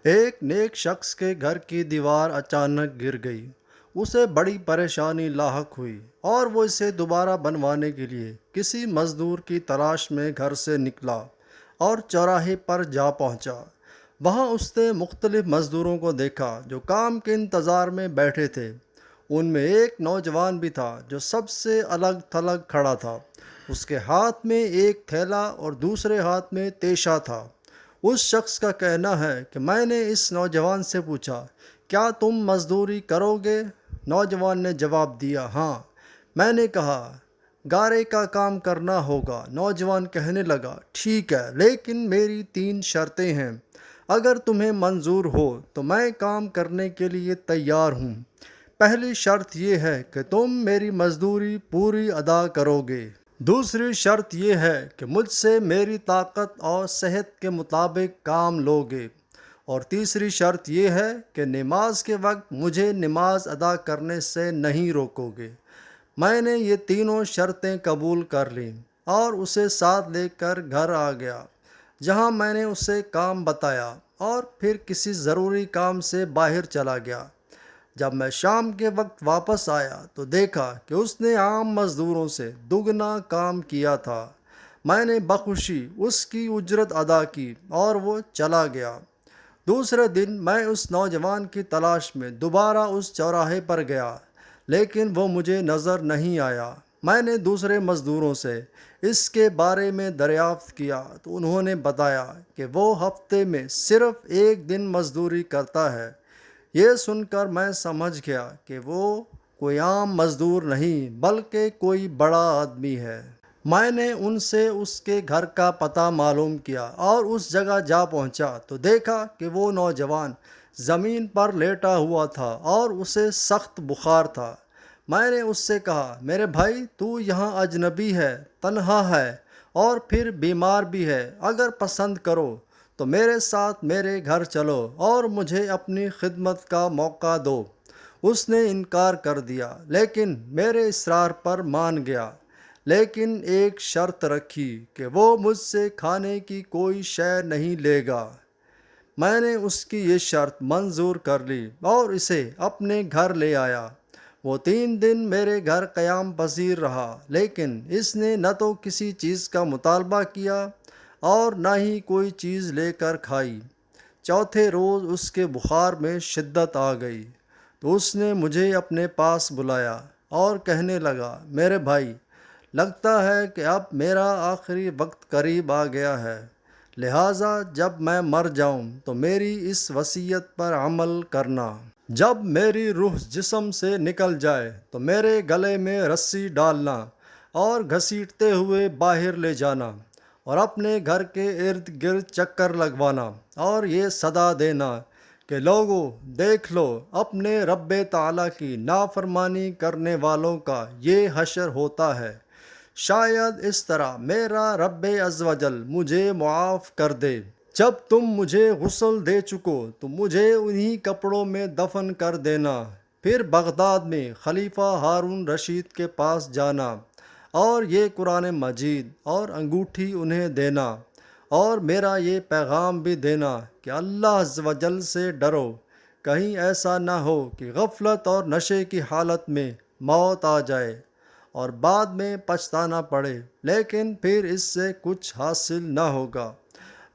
ایک نیک شخص کے گھر کی دیوار اچانک گر گئی۔ اسے بڑی پریشانی لاحق ہوئی اور وہ اسے دوبارہ بنوانے کے لیے کسی مزدور کی تلاش میں گھر سے نکلا اور چوراہے پر جا پہنچا۔ وہاں اس نے مختلف مزدوروں کو دیکھا جو کام کے انتظار میں بیٹھے تھے۔ ان میں ایک نوجوان بھی تھا جو سب سے الگ تھلگ کھڑا تھا۔ اس کے ہاتھ میں ایک تھیلا اور دوسرے ہاتھ میں تیشہ تھا۔ اس شخص کا کہنا ہے کہ میں نے اس نوجوان سے پوچھا، کیا تم مزدوری کرو گے؟ نوجوان نے جواب دیا، ہاں۔ میں نے کہا، گارے کا کام کرنا ہوگا۔ نوجوان کہنے لگا، ٹھیک ہے، لیکن میری 3 شرطیں ہیں۔ اگر تمہیں منظور ہو تو میں کام کرنے کے لیے تیار ہوں۔ پہلی شرط یہ ہے کہ تم میری مزدوری پوری ادا کرو گے۔ دوسری شرط یہ ہے کہ مجھ سے میری طاقت اور صحت کے مطابق کام لو گے، اور تیسری شرط یہ ہے کہ نماز کے وقت مجھے نماز ادا کرنے سے نہیں روکو گے۔ میں نے یہ تینوں شرطیں قبول کر لیں اور اسے ساتھ لے کر گھر آ گیا، جہاں میں نے اسے کام بتایا اور پھر کسی ضروری کام سے باہر چلا گیا۔ جب میں شام کے وقت واپس آیا تو دیکھا کہ اس نے عام مزدوروں سے دگنا کام کیا تھا۔ میں نے بخوشی اس کی اجرت ادا کی اور وہ چلا گیا۔ دوسرے دن میں اس نوجوان کی تلاش میں دوبارہ اس چوراہے پر گیا، لیکن وہ مجھے نظر نہیں آیا۔ میں نے دوسرے مزدوروں سے اس کے بارے میں دریافت کیا تو انہوں نے بتایا کہ وہ ہفتے میں صرف 1 دن مزدوری کرتا ہے۔ یہ سن کر میں سمجھ گیا کہ وہ کوئی عام مزدور نہیں بلکہ کوئی بڑا آدمی ہے۔ میں نے ان سے اس کے گھر کا پتہ معلوم کیا اور اس جگہ جا پہنچا تو دیکھا کہ وہ نوجوان زمین پر لیٹا ہوا تھا اور اسے سخت بخار تھا۔ میں نے اس سے کہا، میرے بھائی، تو یہاں اجنبی ہے، تنہا ہے اور پھر بیمار بھی ہے۔ اگر پسند کرو تو میرے ساتھ میرے گھر چلو اور مجھے اپنی خدمت کا موقع دو۔ اس نے انکار کر دیا، لیکن میرے اصرار پر مان گیا، لیکن ایک شرط رکھی کہ وہ مجھ سے کھانے کی کوئی شے نہیں لے گا۔ میں نے اس کی یہ شرط منظور کر لی اور اسے اپنے گھر لے آیا۔ وہ 3 دن میرے گھر قیام پذیر رہا، لیکن اس نے نہ تو کسی چیز کا مطالبہ کیا اور نہ ہی کوئی چیز لے کر کھائی۔ چوتھے روز اس کے بخار میں شدت آ گئی تو اس نے مجھے اپنے پاس بلایا اور کہنے لگا، میرے بھائی، لگتا ہے کہ اب میرا آخری وقت قریب آ گیا ہے، لہٰذا جب میں مر جاؤں تو میری اس وصیت پر عمل کرنا۔ جب میری روح جسم سے نکل جائے تو میرے گلے میں رسی ڈالنا اور گھسیٹتے ہوئے باہر لے جانا اور اپنے گھر کے ارد گرد چکر لگوانا اور یہ صدا دینا کہ لوگو، دیکھ لو، اپنے رب تعالیٰ کی نافرمانی کرنے والوں کا یہ حشر ہوتا ہے۔ شاید اس طرح میرا رب عزوجل مجھے معاف کر دے۔ جب تم مجھے غسل دے چکو تو مجھے انہی کپڑوں میں دفن کر دینا۔ پھر بغداد میں خلیفہ ہارون رشید کے پاس جانا اور یہ قرآن مجید اور انگوٹھی انہیں دینا، اور میرا یہ پیغام بھی دینا کہ اللہ عزوجل سے ڈرو، کہیں ایسا نہ ہو کہ غفلت اور نشے کی حالت میں موت آ جائے اور بعد میں پچھتانا پڑے، لیکن پھر اس سے کچھ حاصل نہ ہوگا۔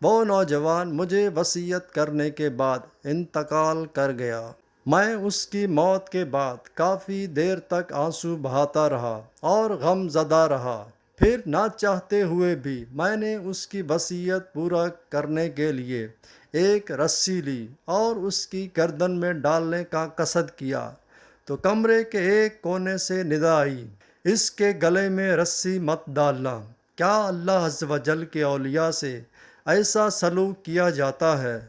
وہ نوجوان مجھے وصیت کرنے کے بعد انتقال کر گیا۔ میں اس کی موت کے بعد کافی دیر تک آنسو بہاتا رہا اور غم زدہ رہا۔ پھر نہ چاہتے ہوئے بھی میں نے اس کی وصیت پورا کرنے کے لیے ایک رسی لی اور اس کی گردن میں ڈالنے کا قصد کیا تو کمرے کے ایک کونے سے ندا آئی، اس کے گلے میں رسی مت ڈالنا۔ کیا اللہ عز و جل کے اولیاء سے ایسا سلوک کیا جاتا ہے؟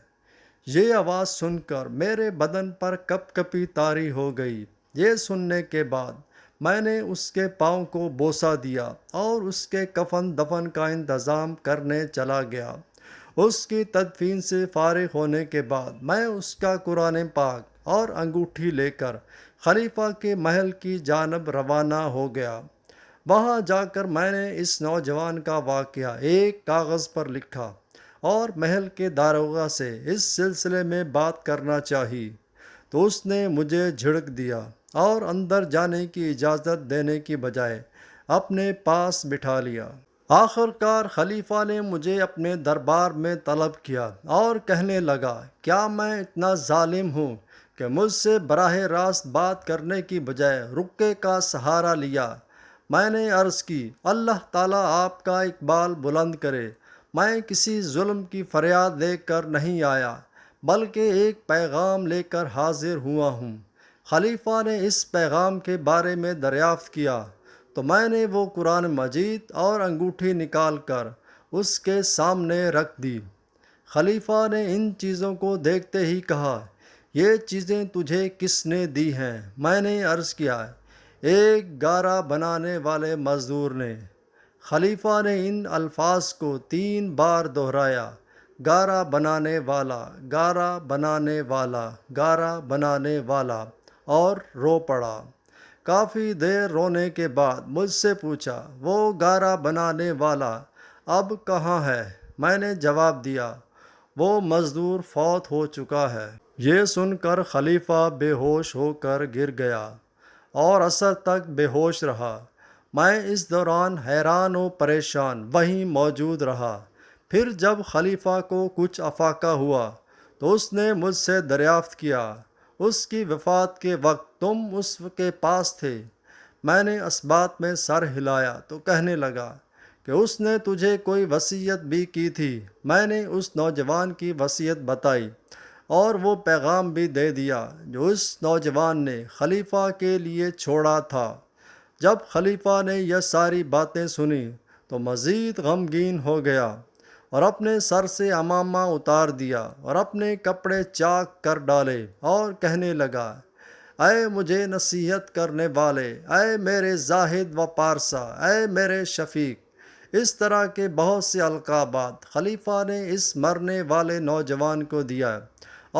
یہ آواز سن کر میرے بدن پر کپ کپی طاری ہو گئی۔ یہ سننے کے بعد میں نے اس کے پاؤں کو بوسہ دیا اور اس کے کفن دفن کا انتظام کرنے چلا گیا۔ اس کی تدفین سے فارغ ہونے کے بعد میں اس کا قرآن پاک اور انگوٹھی لے کر خلیفہ کے محل کی جانب روانہ ہو گیا۔ وہاں جا کر میں نے اس نوجوان کا واقعہ ایک کاغذ پر لکھا اور محل کے داروغہ سے اس سلسلے میں بات کرنا چاہی تو اس نے مجھے جھڑک دیا اور اندر جانے کی اجازت دینے کی بجائے اپنے پاس بٹھا لیا۔ آخر کار خلیفہ نے مجھے اپنے دربار میں طلب کیا اور کہنے لگا، کیا میں اتنا ظالم ہوں کہ مجھ سے براہ راست بات کرنے کی بجائے رقے کا سہارا لیا؟ میں نے عرض کی، اللہ تعالیٰ آپ کا اقبال بلند کرے، میں کسی ظلم کی فریاد لے کر نہیں آیا بلکہ ایک پیغام لے کر حاضر ہوا ہوں۔ خلیفہ نے اس پیغام کے بارے میں دریافت کیا تو میں نے وہ قرآن مجید اور انگوٹھی نکال کر اس کے سامنے رکھ دی۔ خلیفہ نے ان چیزوں کو دیکھتے ہی کہا، یہ چیزیں تجھے کس نے دی ہیں؟ میں نے عرض کیا، ایک گارا بنانے والے مزدور نے۔ خلیفہ نے ان الفاظ کو 3 بار دہرایا، گارا بنانے والا، گارا بنانے والا، گارا بنانے والا، اور رو پڑا۔ کافی دیر رونے کے بعد مجھ سے پوچھا، وہ گارا بنانے والا اب کہاں ہے؟ میں نے جواب دیا، وہ مزدور فوت ہو چکا ہے۔ یہ سن کر خلیفہ بے ہوش ہو کر گر گیا اور عصر تک بے ہوش رہا۔ میں اس دوران حیران و پریشان وہیں موجود رہا۔ پھر جب خلیفہ کو کچھ افاقہ ہوا تو اس نے مجھ سے دریافت کیا، اس کی وفات کے وقت تم اس کے پاس تھے؟ میں نے اسبات میں سر ہلایا تو کہنے لگا کہ اس نے تجھے کوئی وصیت بھی کی تھی۔ میں نے اس نوجوان کی وصیت بتائی اور وہ پیغام بھی دے دیا جو اس نوجوان نے خلیفہ کے لیے چھوڑا تھا۔ جب خلیفہ نے یہ ساری باتیں سنی تو مزید غمگین ہو گیا اور اپنے سر سے عمامہ اتار دیا اور اپنے کپڑے چاک کر ڈالے اور کہنے لگا، اے مجھے نصیحت کرنے والے، اے میرے زاہد و پارسا، اے میرے شفیق۔ اس طرح کے بہت سے القابات خلیفہ نے اس مرنے والے نوجوان کو دیا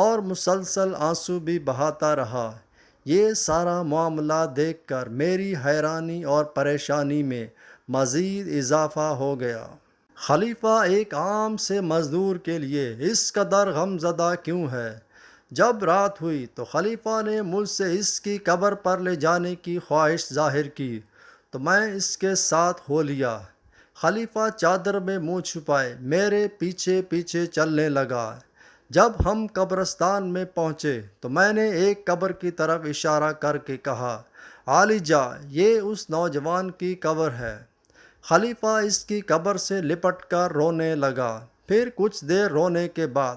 اور مسلسل آنسو بھی بہاتا رہا۔ یہ سارا معاملہ دیکھ کر میری حیرانی اور پریشانی میں مزید اضافہ ہو گیا۔ خلیفہ ایک عام سے مزدور کے لیے اس قدر غمزدہ کیوں ہے؟ جب رات ہوئی تو خلیفہ نے مجھ سے اس کی قبر پر لے جانے کی خواہش ظاہر کی تو میں اس کے ساتھ ہو لیا۔ خلیفہ چادر میں منہ چھپائے میرے پیچھے پیچھے چلنے لگا۔ جب ہم قبرستان میں پہنچے تو میں نے ایک قبر کی طرف اشارہ کر کے کہا، عالی جا، یہ اس نوجوان کی قبر ہے۔ خلیفہ اس کی قبر سے لپٹ کر رونے لگا۔ پھر کچھ دیر رونے کے بعد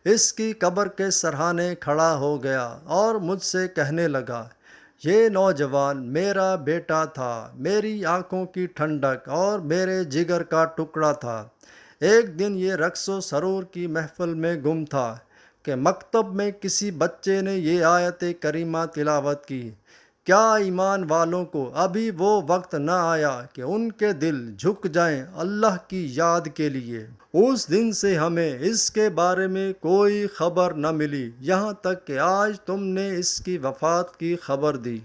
اس کی قبر کے سرہانے کھڑا ہو گیا اور مجھ سے کہنے لگا، یہ نوجوان میرا بیٹا تھا، میری آنکھوں کی ٹھنڈک اور میرے جگر کا ٹکڑا تھا۔ ایک دن یہ رقص و سرور کی محفل میں گم تھا کہ مکتب میں کسی بچے نے یہ آیت کریمہ تلاوت کی، کیا ایمان والوں کو ابھی وہ وقت نہ آیا کہ ان کے دل جھک جائیں اللہ کی یاد کے لیے؟ اس دن سے ہمیں اس کے بارے میں کوئی خبر نہ ملی یہاں تک کہ آج تم نے اس کی وفات کی خبر دی۔